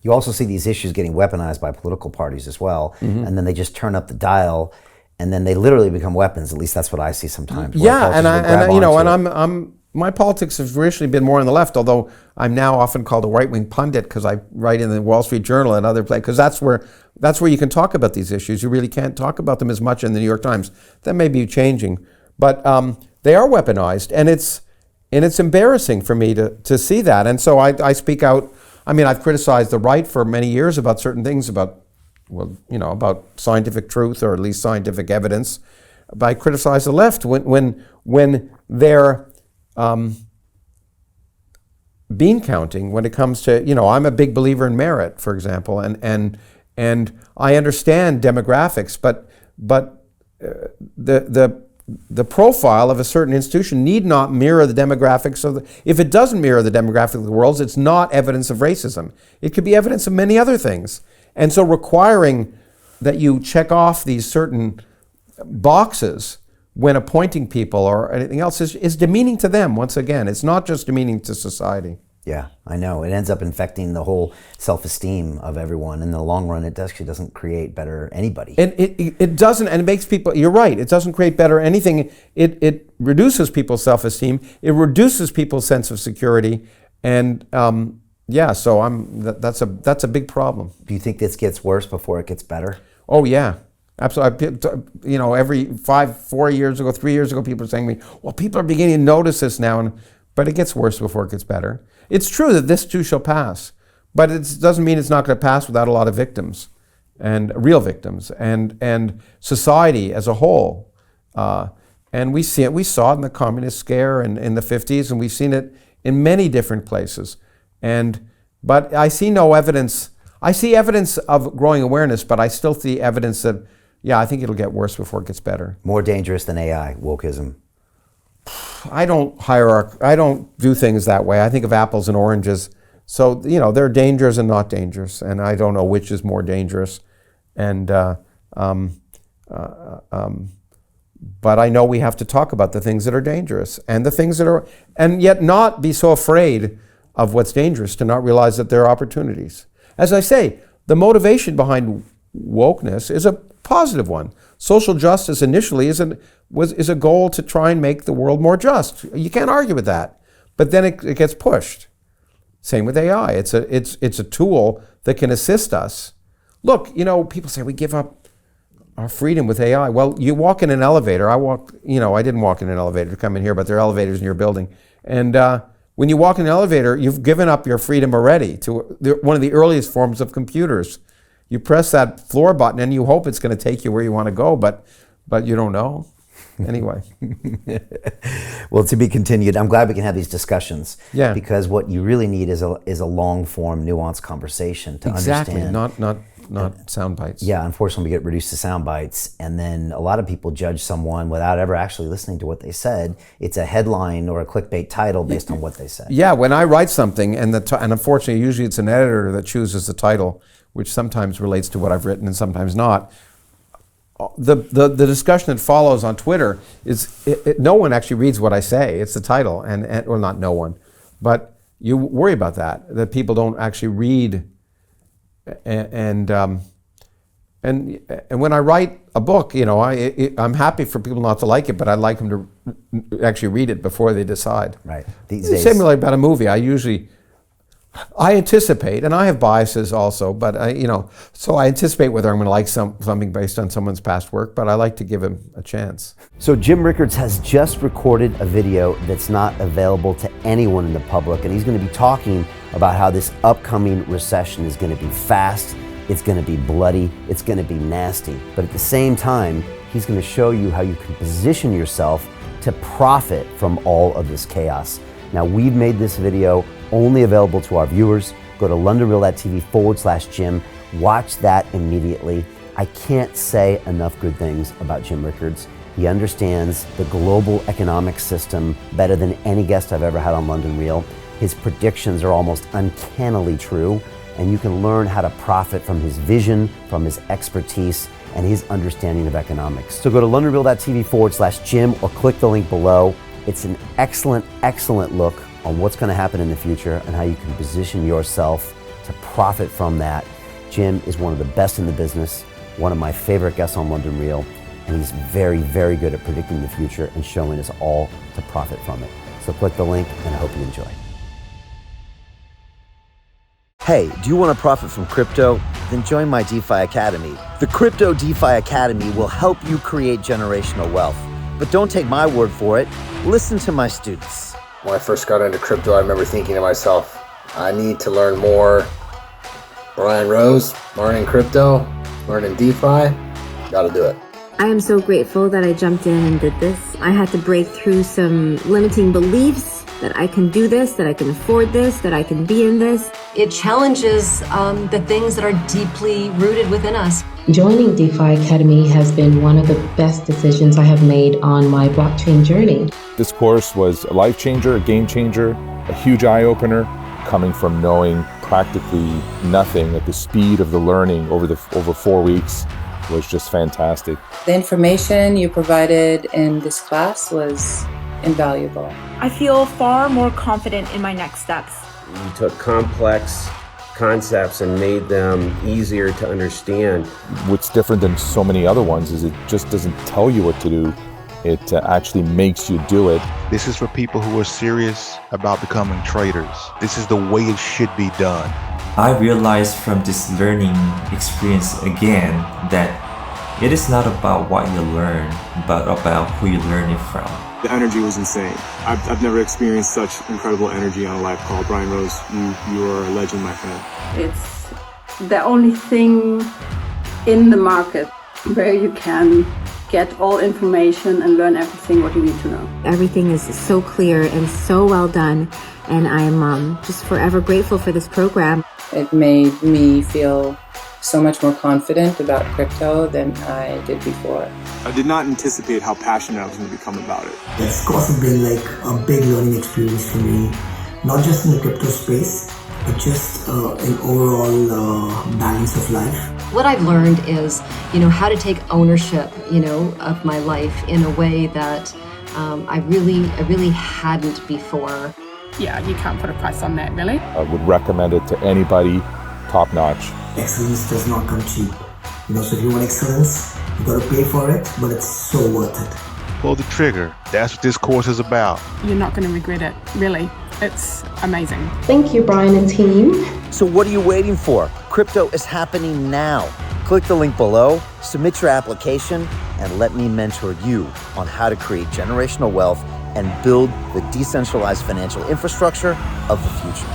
You also see these issues getting weaponized by political parties as well, and then they just turn up the dial, and then they literally become weapons. At least that's what I see sometimes. Yeah, my politics have traditionally been more on the left, although I'm now often called a right-wing pundit because I write in the Wall Street Journal and other places, because that's where you can talk about these issues. You really can't talk about them as much in the New York Times. That may be changing, but they are weaponized, and it's embarrassing for me to see that. And so I speak out. I mean, I've criticized the right for many years about certain things, about scientific truth or at least scientific evidence. But I criticize the left when they're bean counting when it comes to, I'm a big believer in merit, for example, and I understand demographics, but the profile of a certain institution need not mirror the demographics of if it doesn't mirror the demographic of the world, it's not evidence of racism. It could be evidence of many other things. And so requiring that you check off these certain boxes when appointing people or anything else is demeaning to them. Once again, it's not just demeaning to society. Yeah, I know. It ends up infecting the whole self-esteem of everyone. In the long run, it actually doesn't create better anybody. And it doesn't, and it makes people, you're right, it doesn't create better anything. It reduces people's self-esteem. It reduces people's sense of security. And so that's a big problem. Do you think this gets worse before it gets better? Oh, yeah. Absolutely. Every 4 years ago, 3 years ago, people are saying to me, well, people are beginning to notice this now, but it gets worse before it gets better. It's true that this too shall pass, but it doesn't mean it's not going to pass without a lot of victims, and real victims, and society as a whole. And we see it. We saw it in the communist scare in the 50s, and we've seen it in many different places. But I see no evidence. I see evidence of growing awareness, but I still see evidence that, I think it'll get worse before it gets better. More dangerous than AI, wokeism. I don't do things that way. I think of apples and oranges. So, there are dangers and not dangerous, and I don't know which is more dangerous. And but I know we have to talk about the things that are dangerous and the things that are, and yet not be so afraid of what's dangerous to not realize that there are opportunities. As I say, the motivation behind wokeness is a positive one. Social justice initially is a goal to try and make the world more just. You can't argue with that. But then it gets pushed. Same with AI. It's a tool that can assist us. Look, people say we give up our freedom with AI. Well, you walk in an elevator. I didn't walk in an elevator to come in here, but there are elevators in your building. And when you walk in an elevator, you've given up your freedom already to one of the earliest forms of computers. You press that floor button and you hope it's going to take you where you want to go, but you don't know. Anyway. Well, to be continued. I'm glad we can have these discussions. Yeah. Because what you really need is a long-form, nuanced conversation to understand. Not sound bites. Yeah, unfortunately, we get reduced to sound bites, and then a lot of people judge someone without ever actually listening to what they said. It's a headline or a clickbait title based on what they said. Yeah, when I write something, and unfortunately, usually it's an editor that chooses the title, which sometimes relates to what I've written and sometimes not. The discussion that follows on Twitter is no one actually reads what I say. It's the title, and or not no one, but you worry about that people don't actually read. And when I write a book, I'm happy for people not to like it, but I'd like them to actually read it before they decide. Right. These days. Similarly about a movie, I anticipate, and I have biases also, but so I anticipate whether I'm going to like something based on someone's past work, but I like to give him a chance. So Jim Rickards has just recorded a video that's not available to anyone in the public, and he's going to be talking about how this upcoming recession is going to be fast, it's going to be bloody, it's going to be nasty. But at the same time, he's going to show you how you can position yourself to profit from all of this chaos. Now, we've made this video only available to our viewers. Go to londonreal.tv/Jim. Watch that immediately. I can't say enough good things about Jim Rickards. He understands the global economic system better than any guest I've ever had on London Real. His predictions are almost uncannily true, and you can learn how to profit from his vision, from his expertise, and his understanding of economics. So go to londonreal.tv/Jim or click the link below. It's an excellent, excellent look on what's going to happen in the future and how you can position yourself to profit from that. Jim is one of the best in the business, one of my favorite guests on London Real, and he's very, very good at predicting the future and showing us all to profit from it. So click the link, and I hope you enjoy. Hey, do you want to profit from crypto? Then join my DeFi Academy. The Crypto DeFi Academy will help you create generational wealth. But don't take my word for it. Listen to my students. When I first got into crypto, I remember thinking to myself, I need to learn more. Brian Rose, learning crypto, learning DeFi, gotta do it. I am so grateful that I jumped in and did this. I had to break through some limiting beliefs that I can do this, that I can afford this, that I can be in this. It challenges the things that are deeply rooted within us. Joining DeFi Academy has been one of the best decisions I have made on my blockchain journey. This course was a life changer, a game changer, a huge eye-opener, coming from knowing practically nothing at the speed of the learning over 4 weeks was just fantastic. The information you provided in this class was invaluable. I feel far more confident in my next steps. You took complex concepts and made them easier to understand. What's different than so many other ones is it just doesn't tell you what to do. It actually makes you do it. This is for people who are serious about becoming traders. This is the way it should be done. I realized from this learning experience again that it is not about what you learn, but about who you learn it from. The energy was insane. I've never experienced such incredible energy on a live call. Brian Rose, you are a legend, my friend. It's the only thing in the market where you can get all information and learn everything what you need to know. Everything is so clear and so well done, and I'm just forever grateful for this program. It made me feel so much more confident about crypto than I did before. I did not anticipate how passionate I was going to become about it. This course has been like a big learning experience for me, not just in the crypto space, but just in overall balance of life. What I've learned is, how to take ownership, of my life in a way that I really hadn't before. Yeah, you can't put a price on that, really. I would recommend it to anybody, top notch. Excellence does not come cheap. So if you want excellence, you got to pay for it, but it's so worth it. Pull the trigger. That's what this course is about. You're not going to regret it, really. It's amazing. Thank you, Brian and team. So what are you waiting for? Crypto is happening now. Click the link below, submit your application, and let me mentor you on how to create generational wealth and build the decentralized financial infrastructure of the future.